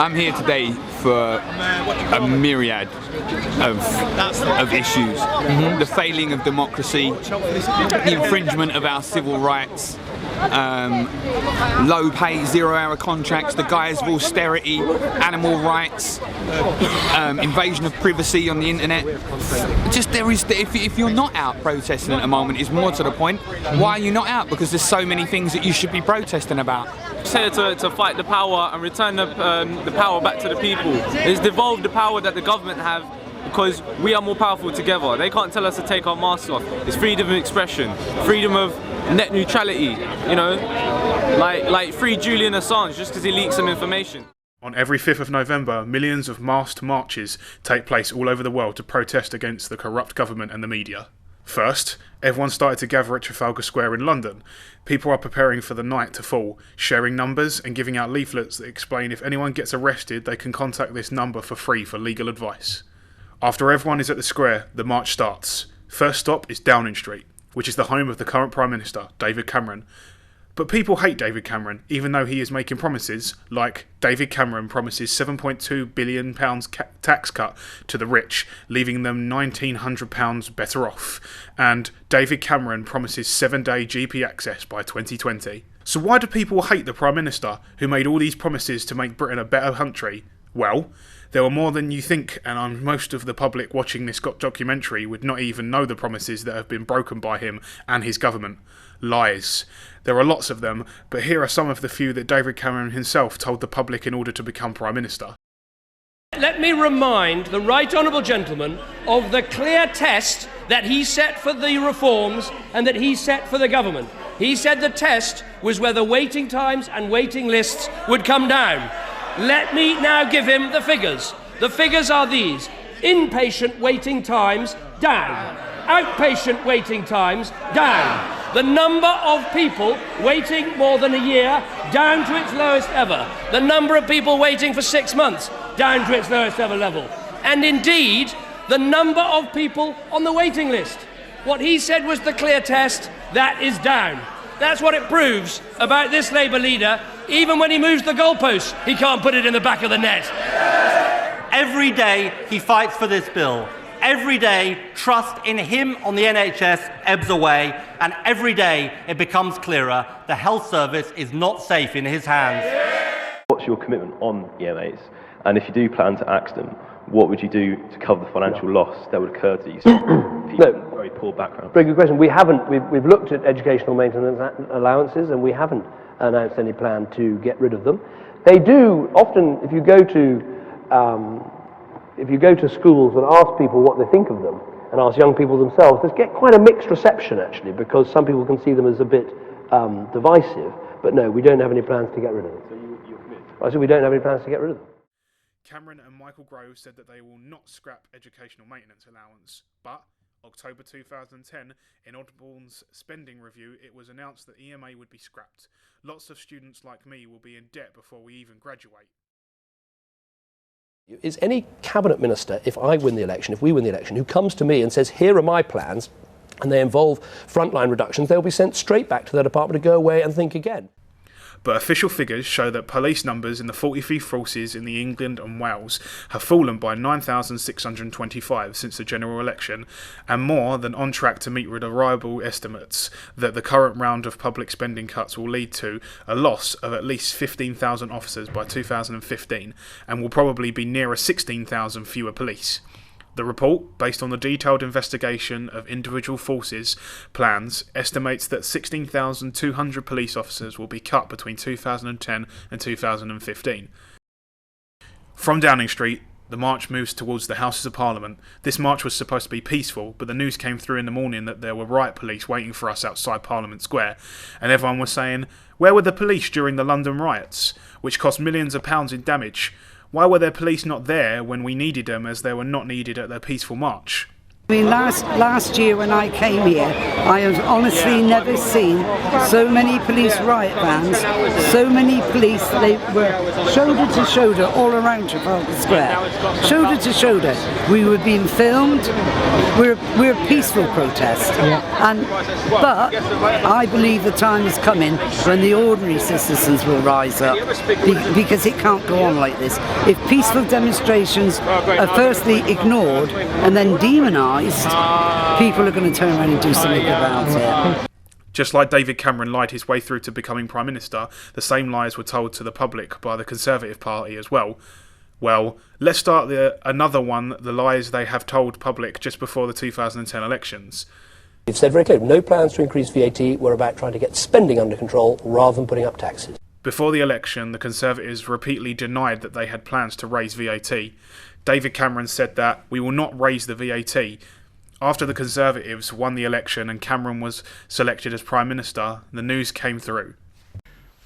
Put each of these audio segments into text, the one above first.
I'm here today for a myriad of issues. The failing of democracy, the infringement of our civil rights, low pay, 0-hour contracts, the guise of austerity, animal rights, invasion of privacy on the internet. If you're not out protesting at the moment, is more to the point. Why are you not out? Because there's so many things that you should be protesting about. It's here to fight the power and return the power back to the people. It's devolved the power that the government have, because we are more powerful together. They can't tell us to take our masks off. It's freedom of expression, freedom of net neutrality, you know, like free Julian Assange just because he leaked some information. On every 5th of November, millions of masked marches take place all over the world to protest against the corrupt government and the media. First, everyone started to gather at Trafalgar Square in London. People are preparing for the night to fall, sharing numbers and giving out leaflets that explain if anyone gets arrested, they can contact this number for free for legal advice. After everyone is at the square, the march starts. First stop is Downing Street, which is the home of the current Prime Minister, David Cameron. But people hate David Cameron, even though he is making promises like David Cameron promises £7.2 billion tax cut to the rich, leaving them £1,900 better off. And David Cameron promises 7-day GP access by 2020. So why do people hate the Prime Minister, who made all these promises to make Britain a better country? Well, there were more than you think, and most of the public watching this documentary would not even know the promises that have been broken by him and his government. Lies. There are lots of them, but here are some of the few that David Cameron himself told the public in order to become Prime Minister. Let me remind the Right Honourable Gentleman of the clear test that he set for the reforms and that he set for the government. He said the test was whether waiting times and waiting lists would come down. Let me now give him the figures. The figures are these. Inpatient waiting times, down. Outpatient waiting times, down. The number of people waiting more than a year, down to its lowest ever. The number of people waiting for 6 months, down to its lowest ever level. And indeed, the number of people on the waiting list. What he said was the clear test, that is down. That's what it proves about this Labour leader. Even when he moves the goalposts, he can't put it in the back of the net. Every day he fights for this bill. Every day trust in him on the NHS ebbs away, and every day it becomes clearer the health service is not safe in his hands. What's your commitment on EMAs? And if you do plan to axe them, what would you do to cover the financial loss that would occur to these people with very poor background? Very good question. We've looked at educational maintenance allowances, and we haven't announced any plan to get rid of them. They do often, if you go to schools and ask people what they think of them, and ask young people themselves, they get quite a mixed reception actually, because some people can see them as a bit divisive. But no, we don't have any plans to get rid of them. So you're committed? I said we don't have any plans to get rid of them. Cameron and Michael Gove said that they will not scrap educational maintenance allowance, but October 2010, in Osborne's spending review, it was announced that EMA would be scrapped. Lots of students like me will be in debt before we even graduate. Is any cabinet minister, if we win the election, who comes to me and says, here are my plans, and they involve frontline reductions, they'll be sent straight back to their department to go away and think again. But official figures show that police numbers in the 43 forces in England and Wales have fallen by 9,625 since the general election, and more than on track to meet reliable estimates that the current round of public spending cuts will lead to a loss of at least 15,000 officers by 2015, and will probably be nearer 16,000 fewer police. The report, based on the detailed investigation of individual forces' plans, estimates that 16,200 police officers will be cut between 2010 and 2015. From Downing Street, the march moves towards the Houses of Parliament. This march was supposed to be peaceful, but the news came through in the morning that there were riot police waiting for us outside Parliament Square, and everyone was saying, where were the police during the London riots, which cost millions of pounds in damage? Why were their police not there when we needed them, as they were not needed at their peaceful march? I mean, last year when I came here, I have honestly never seen so many police riot vans, so many police. They were shoulder to shoulder all around Trafalgar Square, shoulder to shoulder. We were being filmed. We're a peaceful protest, but I believe the time is coming when the ordinary citizens will rise up, because it can't go on like this. If peaceful demonstrations are firstly ignored and then demonised, people are going to turn around and do something about it. Just like David Cameron lied his way through to becoming Prime Minister, the same lies were told to the public by the Conservative Party as well. Well, let's start another one, the lies they have told public just before the 2010 elections. They've said very clearly, no plans to increase VAT, we're about trying to get spending under control rather than putting up taxes. Before the election, the Conservatives repeatedly denied that they had plans to raise VAT. David Cameron said that we will not raise the VAT. After the Conservatives won the election and Cameron was selected as Prime Minister, the news came through.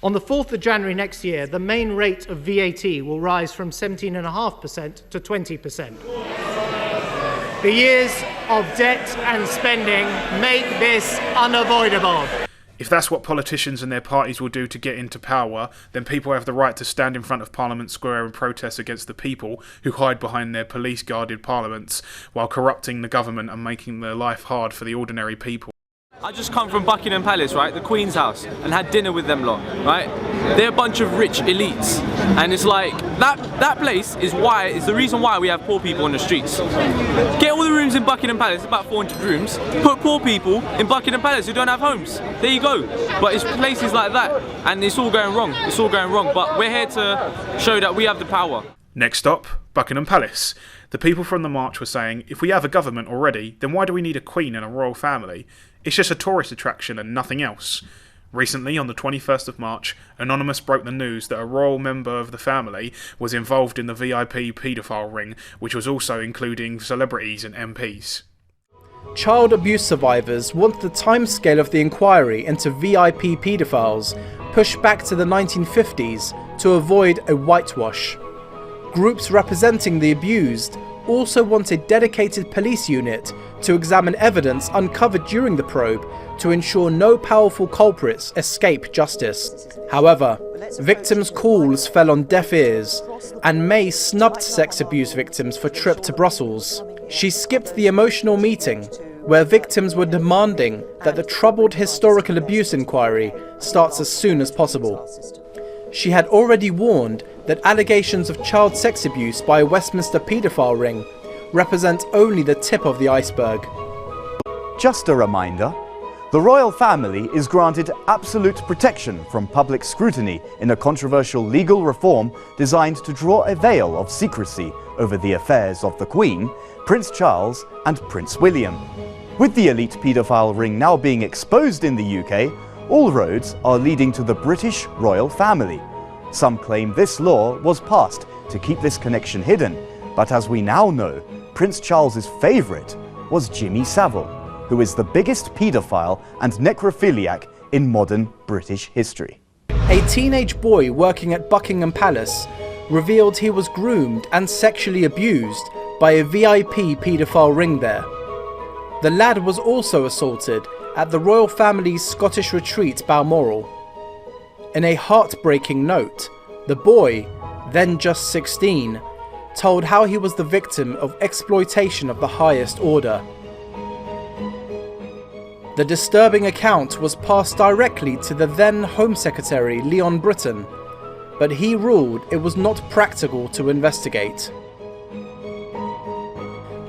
On the 4th of January next year, the main rate of VAT will rise from 17.5% to 20%. The years of debt and spending make this unavoidable. If that's what politicians and their parties will do to get into power, then people have the right to stand in front of Parliament Square and protest against the people who hide behind their police-guarded parliaments while corrupting the government and making their life hard for the ordinary people. I just come from Buckingham Palace, right, the Queen's house, and had dinner with them lot, right? They're a bunch of rich elites, and it's like, that place is the reason why we have poor people on the streets. Get all the rooms in Buckingham Palace, about 400 rooms, put poor people in Buckingham Palace who don't have homes. There you go. But it's places like that, and it's all going wrong. It's all going wrong, but we're here to show that we have the power. Next stop, Buckingham Palace. The people from the march were saying, if we have a government already, then why do we need a queen and a royal family? It's just a tourist attraction and nothing else. Recently, on the 21st of March, Anonymous broke the news that a royal member of the family was involved in the VIP paedophile ring, which was also including celebrities and MPs. Child abuse survivors want the timescale of the inquiry into VIP paedophiles pushed back to the 1950s to avoid a whitewash. Groups representing the abused also want a dedicated police unit to examine evidence uncovered during the probe to ensure no powerful culprits escape justice. However, victims' calls fell on deaf ears, and May snubbed sex abuse victims for trip to Brussels. She skipped the emotional meeting where victims were demanding that the troubled historical abuse inquiry starts as soon as possible. She had already warned that allegations of child sex abuse by a Westminster paedophile ring represent only the tip of the iceberg. Just a reminder, the royal family is granted absolute protection from public scrutiny in a controversial legal reform designed to draw a veil of secrecy over the affairs of the Queen, Prince Charles and Prince William. With the elite paedophile ring now being exposed in the UK, all roads are leading to the British royal family. Some claim this law was passed to keep this connection hidden, but as we now know, Prince Charles's favourite was Jimmy Savile, who is the biggest paedophile and necrophiliac in modern British history. A teenage boy working at Buckingham Palace revealed he was groomed and sexually abused by a VIP paedophile ring there. The lad was also assaulted at the royal family's Scottish retreat Balmoral. In a heartbreaking note, the boy, then just 16, told how he was the victim of exploitation of the highest order. The disturbing account was passed directly to the then Home Secretary Leon Britton, but he ruled it was not practical to investigate.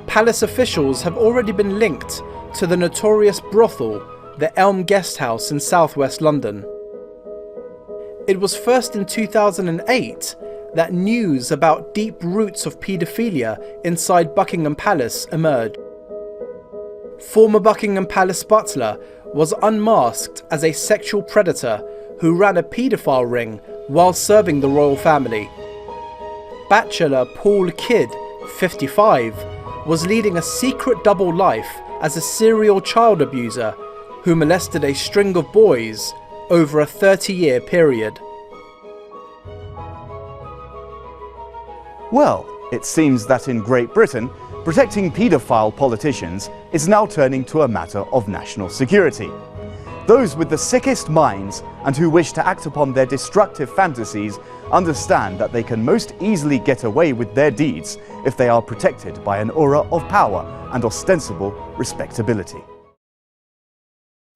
Palace officials have already been linked to the notorious brothel, the Elm Guest House in southwest London. It was first in 2008 that news about deep roots of paedophilia inside Buckingham Palace emerged. Former Buckingham Palace butler was unmasked as a sexual predator who ran a paedophile ring while serving the royal family. Bachelor Paul Kidd, 55, was leading a secret double life as a serial child abuser who molested a string of boys over a 30-year period. Well, it seems that in Great Britain, protecting paedophile politicians is now turning to a matter of national security. Those with the sickest minds and who wish to act upon their destructive fantasies understand that they can most easily get away with their deeds if they are protected by an aura of power and ostensible respectability.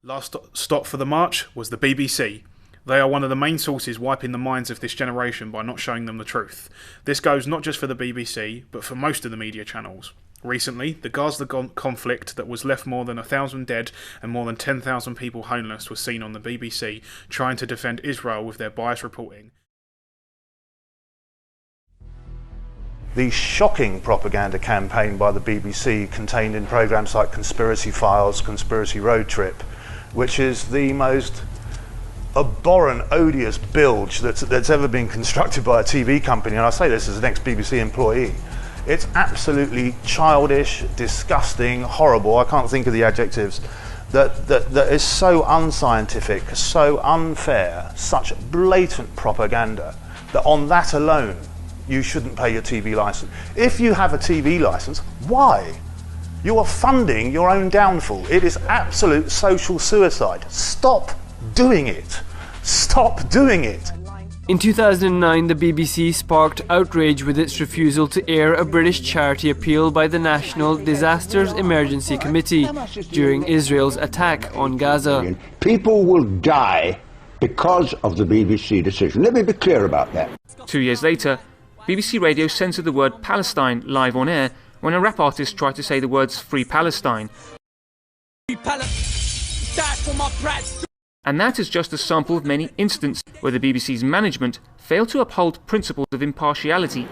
Last stop for the march was the BBC. They are one of the main sources wiping the minds of this generation by not showing them the truth. This goes not just for the BBC, but for most of the media channels. Recently, the Gaza conflict that was left more than 1,000 dead and more than 10,000 people homeless was seen on the BBC trying to defend Israel with their biased reporting. The shocking propaganda campaign by the BBC contained in programmes like Conspiracy Files, Conspiracy Road Trip, which is the most abhorrent, odious bilge that's ever been constructed by a TV company, and I say this as an ex-BBC employee. It's absolutely childish, disgusting, horrible, I can't think of the adjectives, that is so unscientific, so unfair, such blatant propaganda, that on that alone you shouldn't pay your TV licence. If you have a TV licence, why? You are funding your own downfall. It is absolute social suicide. Stop doing it. Stop doing it. In 2009, the BBC sparked outrage with its refusal to air a British charity appeal by the National Disasters Emergency Committee during Israel's attack on Gaza. People will die because of the BBC decision. Let me be clear about that. 2 years later, BBC Radio censored the word Palestine live on air when a rap artist tried to say the words Free Palestine. And that is just a sample of many instances where the BBC's management failed to uphold principles of impartiality.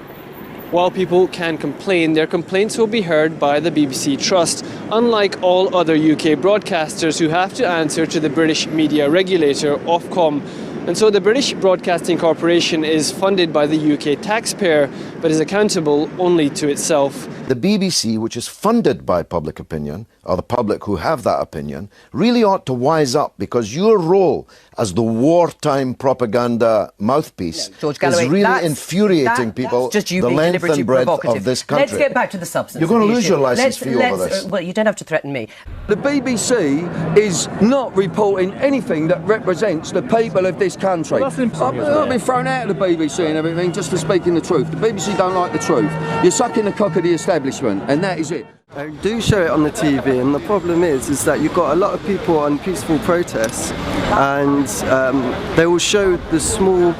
While people can complain, their complaints will be heard by the BBC Trust, unlike all other UK broadcasters who have to answer to the British media regulator, Ofcom. And so the British Broadcasting Corporation is funded by the UK taxpayer, but is accountable only to itself. The BBC, which is funded by public opinion, or the public who have that opinion, really ought to wise up, because your role as the wartime propaganda mouthpiece George Galloway, is really infuriating people, just you the being length and breadth of this country. Let's get back to the substance. You're going to lose your let's licence fee over this. Well, you don't have to threaten me. The BBC is not reporting anything that represents the people of this country. I've been thrown out of the BBC and everything just for speaking the truth. The BBC don't like the truth. You're sucking the cock of the establishment, and that is it. I do show it on the TV, and the problem is that you've got a lot of people on peaceful protests, and they will show the small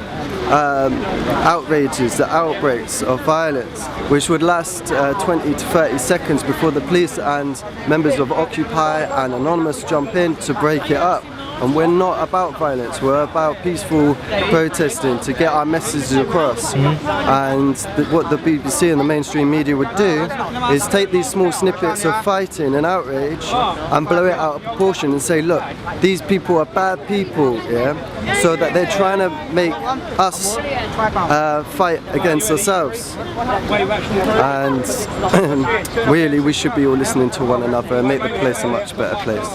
outrages, the outbreaks of violence, which would last 20 to 30 seconds before the police and members of Occupy and Anonymous jump in to break it up. And we're not about violence, we're about peaceful protesting to get our messages across. And what the BBC and the mainstream media would do is take these small snippets of fighting and outrage and blow it out of proportion and say, look, these people are bad people, yeah? So that they're trying to make us fight against ourselves. And really, we should be all listening to one another and make the place a much better place.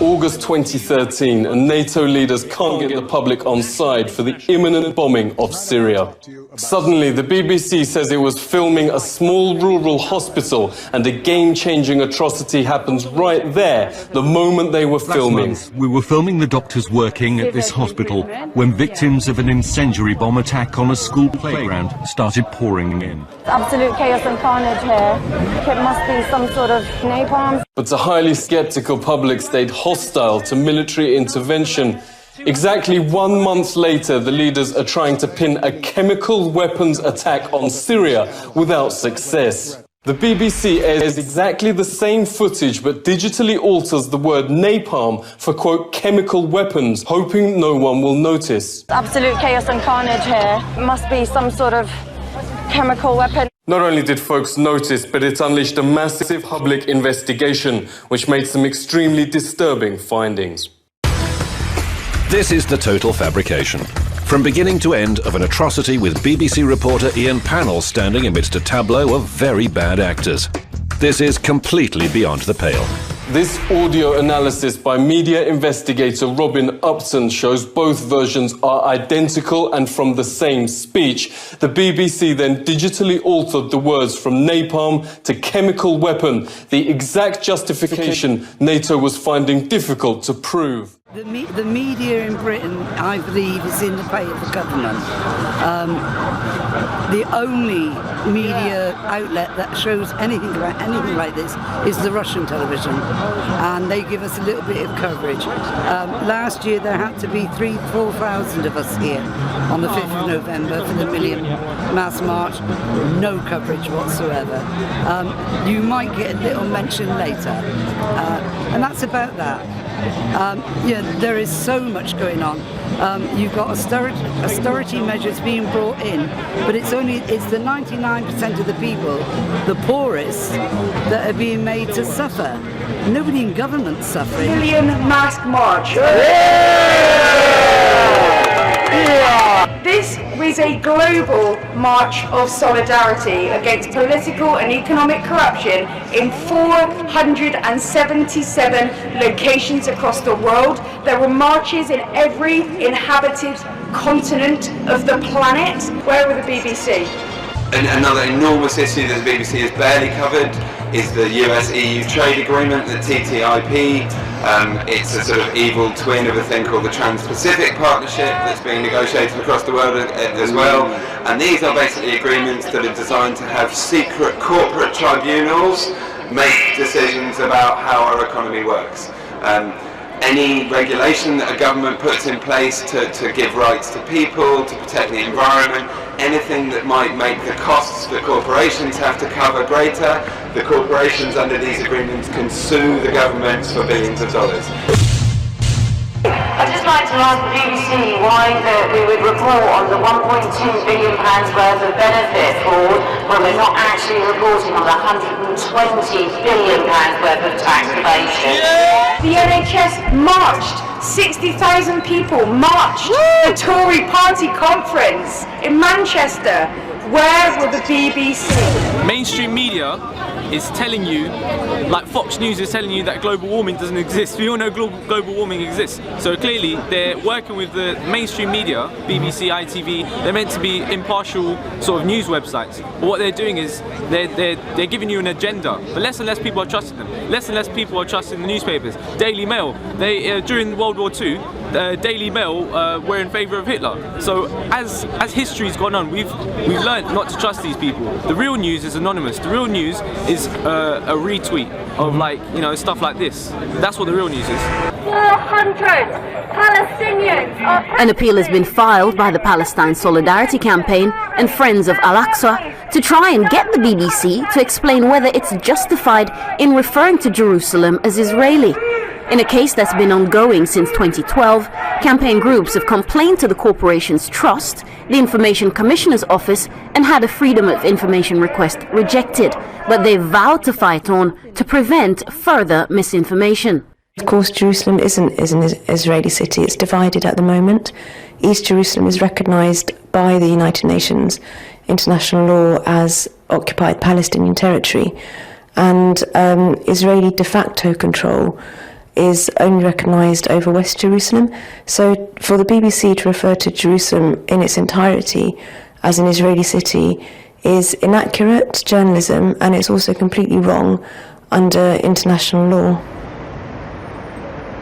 August 2013, and NATO leaders can't get the public on side for the imminent bombing of Syria. Suddenly, the BBC says it was filming a small rural hospital, and a game-changing atrocity happens right there, the moment they were filming. Last month, we were filming the doctors working at this hospital when victims of an incendiary bomb attack on a school playground started pouring in. Absolute chaos and carnage here. It must be some sort of napalm. But a highly sceptical public stayed hostile to military intervention. Exactly 1 month later, the leaders are trying to pin a chemical weapons attack on Syria without success. The BBC airs exactly the same footage but digitally alters the word napalm for, quote, chemical weapons, hoping no one will notice. Absolute chaos and carnage here. It must be some sort of chemical weapon. Not only did folks notice, but it unleashed a massive public investigation, which made some extremely disturbing findings. This is the total fabrication. From beginning to end of an atrocity with BBC reporter Ian Pannell standing amidst a tableau of very bad actors. This is completely beyond the pale. This audio analysis by media investigator Robin Upton shows both versions are identical and from the same speech. The BBC then digitally altered the words from napalm to chemical weapon, the exact justification NATO was finding difficult to prove. The media in Britain, I believe, is in the pay of the government. The only media outlet that shows anything like this is the Russian television, and they give us a little bit of coverage. Last year there had to be 3,000-4,000 of us here on the 5th of November for the Million Mass March. No coverage whatsoever. You might get a little mention later, and that's about that. There is so much going on. You've got austerity measures being brought in, but it's the 99% of the people, the poorest, that are being made to suffer. Nobody in government's suffering. Million Mask March. This was a global march of solidarity against political and economic corruption in 477 locations across the world. There were marches in every inhabited continent of the planet. Where were the BBC? Another enormous issue that the BBC has barely covered is the US-EU trade agreement, the TTIP. It's a sort of evil twin of a thing called the Trans-Pacific Partnership that's being negotiated across the world as well. And these are basically agreements that are designed to have secret corporate tribunals make decisions about how our economy works. Any regulation that a government puts in place to give rights to people, to protect the environment, anything that might make the costs that corporations have to cover greater, the corporations under these agreements can sue the governments for billions of dollars. I'd just like to ask the BBC why we would report on the £1.2 billion worth of benefit fraud when we're not actually reporting on the £120 billion worth of tax evasion. The NHS marched. 60,000 people marched the Tory party conference in Manchester. Where were the BBC? Mainstream media is telling you, like Fox News is telling you, that global warming doesn't exist. We all know global warming exists. So clearly they're working with the mainstream media, BBC, ITV. They're meant to be impartial sort of news websites. But what they're doing is they're giving you an agenda. But less and less people are trusting them. Less and less people are trusting the newspapers. Daily Mail, they during World War II, Daily Mail were in favour of Hitler. So as history's gone on, we've learned not to trust these people. The real news is anonymous. The real news is a retweet of stuff like this. That's what the real news is. 400 Palestinians are... An appeal has been filed by the Palestine Solidarity Campaign and Friends of Al-Aqsa to try and get the BBC to explain whether it's justified in referring to Jerusalem as Israeli. In a case that's been ongoing since 2012, campaign groups have complained to the corporation's trust, the Information Commissioner's Office, and had a Freedom of Information request rejected, but they vowed to fight on to prevent further misinformation. Of course, Jerusalem is an Israeli city. It's divided at the moment. East Jerusalem is recognised by the United Nations international law as occupied Palestinian territory, and Israeli de facto control is only recognised over West Jerusalem. So for the BBC to refer to Jerusalem in its entirety as an Israeli city is inaccurate journalism, and it's also completely wrong under international law.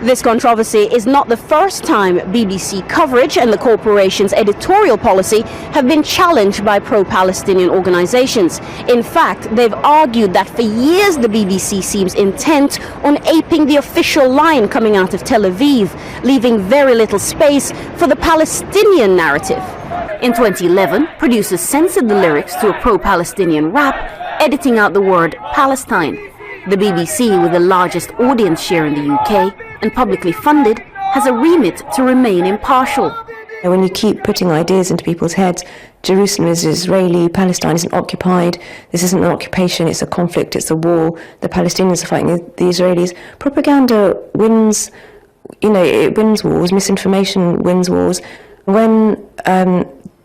This controversy is not the first time BBC coverage and the corporation's editorial policy have been challenged by pro-Palestinian organisations. In fact, they've argued that for years the BBC seems intent on aping the official line coming out of Tel Aviv, leaving very little space for the Palestinian narrative. In 2011, producers censored the lyrics to a pro-Palestinian rap, editing out the word Palestine. The BBC, with the largest audience share in the UK and publicly funded, has a remit to remain impartial. When you keep putting ideas into people's heads, Jerusalem is Israeli, Palestine isn't occupied, this isn't an occupation, it's a conflict, it's a war, the Palestinians are fighting the Israelis. Propaganda wins, it wins wars, misinformation wins wars. When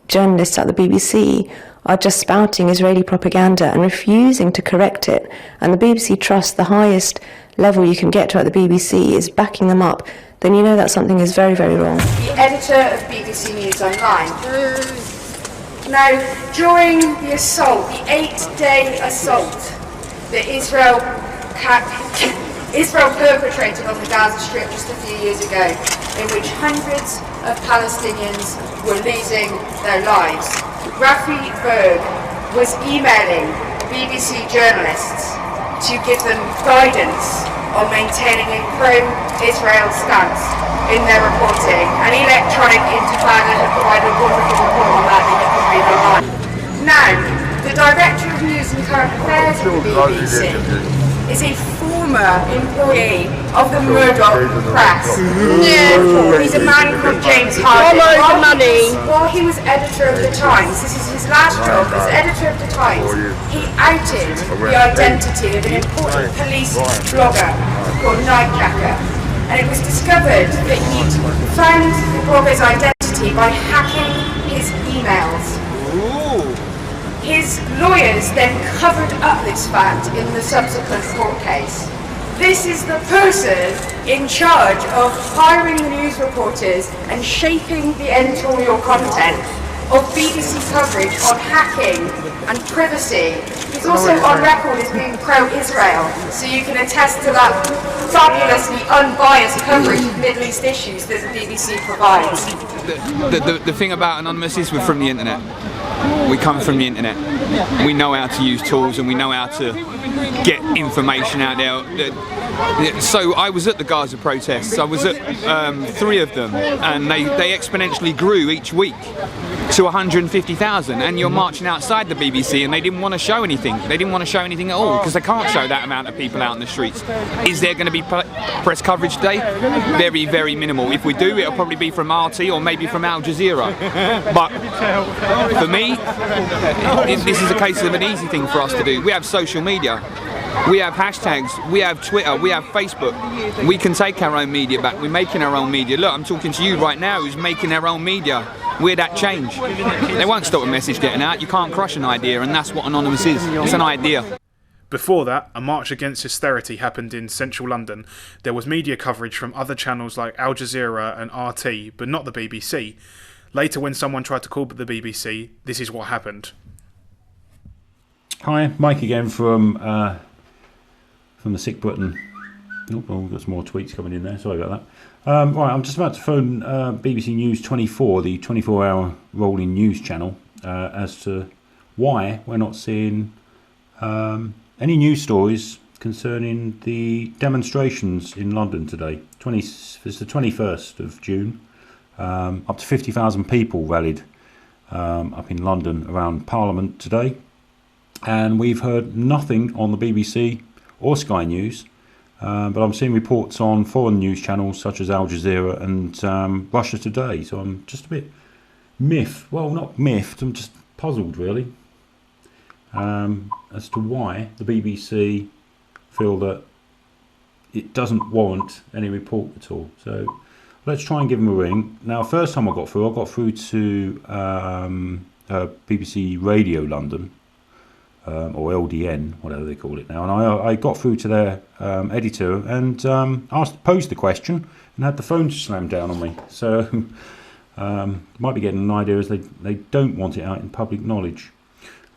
journalists at the BBC are just spouting Israeli propaganda and refusing to correct it, and the BBC Trust, the highest level you can get to at the BBC, is backing them up, then you know that something is very, very wrong. The editor of BBC News Online. Now, during the assault, the 8-day assault that Israel perpetrated on the Gaza Strip just a few years ago, in which hundreds of Palestinians were losing their lives, Rafi Berg was emailing BBC journalists to give them guidance on maintaining a pro-Israel stance in their reporting. An electronic intifada had provided a wonderful report on that you can read online. Now, the Director of News and Current Affairs of the BBC is a former employee of the Murdoch Press. He's a man called James Harden. While he was editor of the Times, this is his last job as editor of the Times, he outed the identity of an important police blogger called Nightjacker. And it was discovered that he'd found the blogger's identity by hacking his emails. His lawyers then covered up this fact in the subsequent court case. This is the person in charge of hiring news reporters and shaping the editorial content of BBC coverage on hacking and privacy. He's also on record as being pro-Israel, so you can attest to that fabulously unbiased coverage of Middle East issues that the BBC provides. The thing about Anonymous is we're from the internet. We come from the internet. We know how to use tools and we know how to get information out there. So I was at the Gaza protests. I was at 3 of them, and they exponentially grew each week to 150,000. And you're marching outside the BBC, and they didn't want to show anything. They didn't want to show anything at all because they can't show that amount of people out in the streets. Is there going to be press coverage today? Very, very minimal. If we do, it'll probably be from RT or maybe from Al Jazeera. But for me, this is a case of an easy thing for us to do. We have social media. We have hashtags, we have Twitter, we have Facebook. We can take our own media back. We're making our own media. Look, I'm talking to you right now who's making their own media. We're that change. They won't stop a message getting out. You can't crush an idea, and that's what Anonymous is. It's an idea. Before that, a march against hysterity happened in central London. There was media coverage from other channels like Al Jazeera and RT, but not the BBC. Later, when someone tried to call the BBC, this is what happened. Hi, Mike again from the Sick Britain. Oh, we've got some more tweets coming in there. Sorry about that. Right, I'm just about to phone BBC News 24, the 24-hour rolling news channel, as to why we're not seeing any news stories concerning the demonstrations in London today. It's the 21st of June. Up to 50,000 people rallied up in London around Parliament today. And we've heard nothing on the BBC or Sky News, but I'm seeing reports on foreign news channels such as Al Jazeera and Russia Today. So I'm just a bit miffed. Well, not miffed, I'm just puzzled really as to why the BBC feel that it doesn't warrant any report at all. So let's try and give them a ring. Now, first time I got through to BBC Radio London, or LDN, whatever they call it now, and I got through to their editor and posed the question and had the phone slammed down on me. So might be getting an idea as they don't want it out in public knowledge.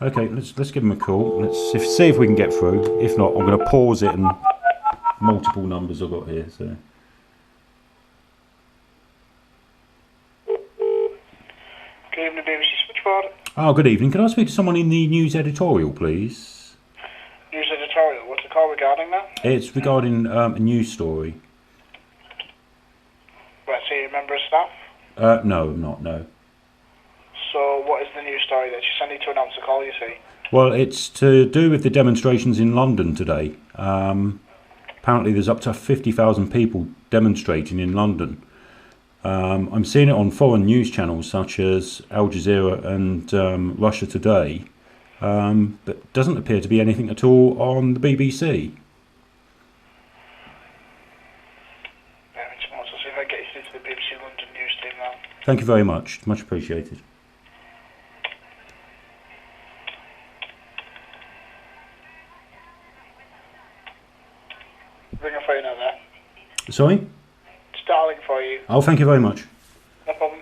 Okay, let's give them a call. Let's see if we can get through. If not, I'm going to pause it and multiple numbers I've got here. So. Good evening, BBC Switchboard. Oh, good evening. Can I speak to someone in the news editorial, please? News editorial. What's the call regarding that? It's regarding a news story. Right, so you're a member of staff? No, not no. So what is the news story that you send to announce the call, you see? Well, it's to do with the demonstrations in London today. Apparently there's up to 50,000 people demonstrating in London. I'm seeing it on foreign news channels such as Al Jazeera and Russia Today, but doesn't appear to be anything at all on the BBC. I'll see if I get you to the BBC London news team now. Thank you very much. Much appreciated. Sorry? Starlink for you. Oh, thank you very much. No problem.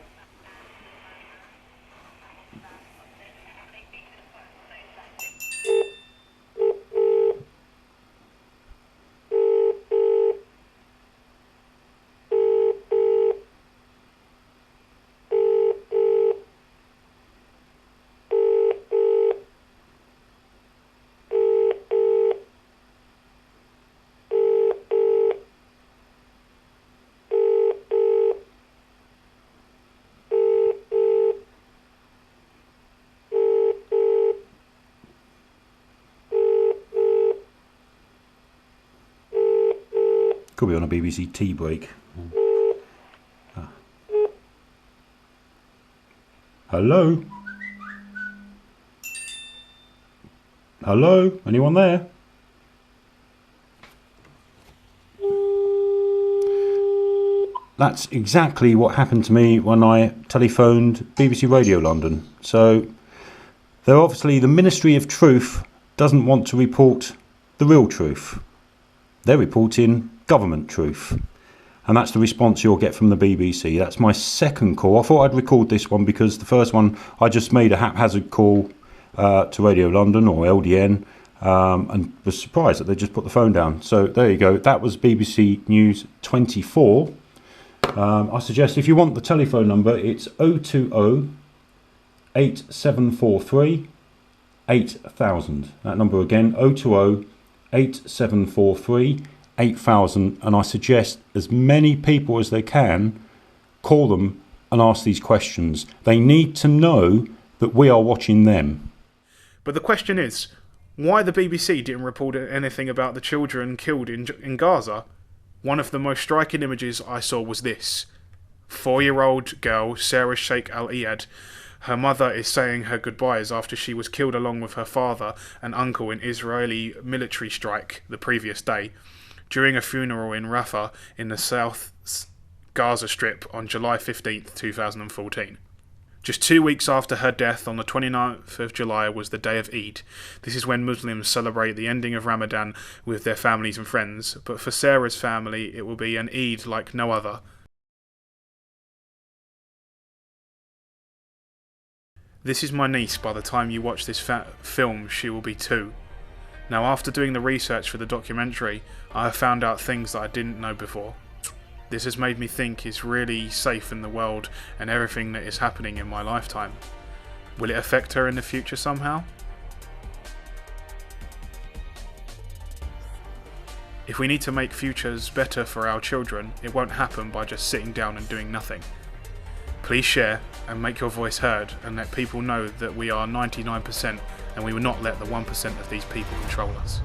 Could be on a BBC tea break. Ah. Hello? Hello? Anyone there? That's exactly what happened to me when I telephoned BBC Radio London. So, they're obviously, the Ministry of Truth doesn't want to report the real truth. They're reporting government truth. And that's the response you'll get from the BBC. That's my second call. I thought I'd record this one because the first one, I just made a haphazard call to Radio London or LDN and was surprised that they just put the phone down. So there you go. That was BBC News 24. I suggest if you want the telephone number, it's 020 8743 8000. That number again, 020 8743 8000, and I suggest as many people as they can call them and ask these questions. They need to know that we are watching them. But the question is, why the BBC didn't report anything about the children killed in Gaza? One of the most striking images I saw was this. 4-year-old girl Sarah Sheikh Al-Iyad. Her mother is saying her goodbyes after she was killed along with her father and uncle in Israeli military strike the previous day, during a funeral in Rafah in the South Gaza Strip on July 15th, 2014. Just 2 weeks after her death on the 29th of July was the day of Eid. This is when Muslims celebrate the ending of Ramadan with their families and friends, but for Sarah's family it will be an Eid like no other. This is my niece. By the time you watch this film, she will be 2. Now, after doing the research for the documentary, I have found out things that I didn't know before. This has made me think it's really safe in the world and everything that is happening in my lifetime. Will it affect her in the future somehow? If we need to make futures better for our children, it won't happen by just sitting down and doing nothing. Please share and make your voice heard and let people know that we are 99% and we will not let the 1% of these people control us.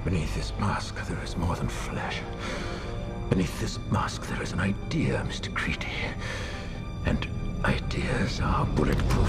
Beneath this mask, there is more than flesh. Beneath this mask, there is an idea, Mr. Creedy. And ideas are bulletproof.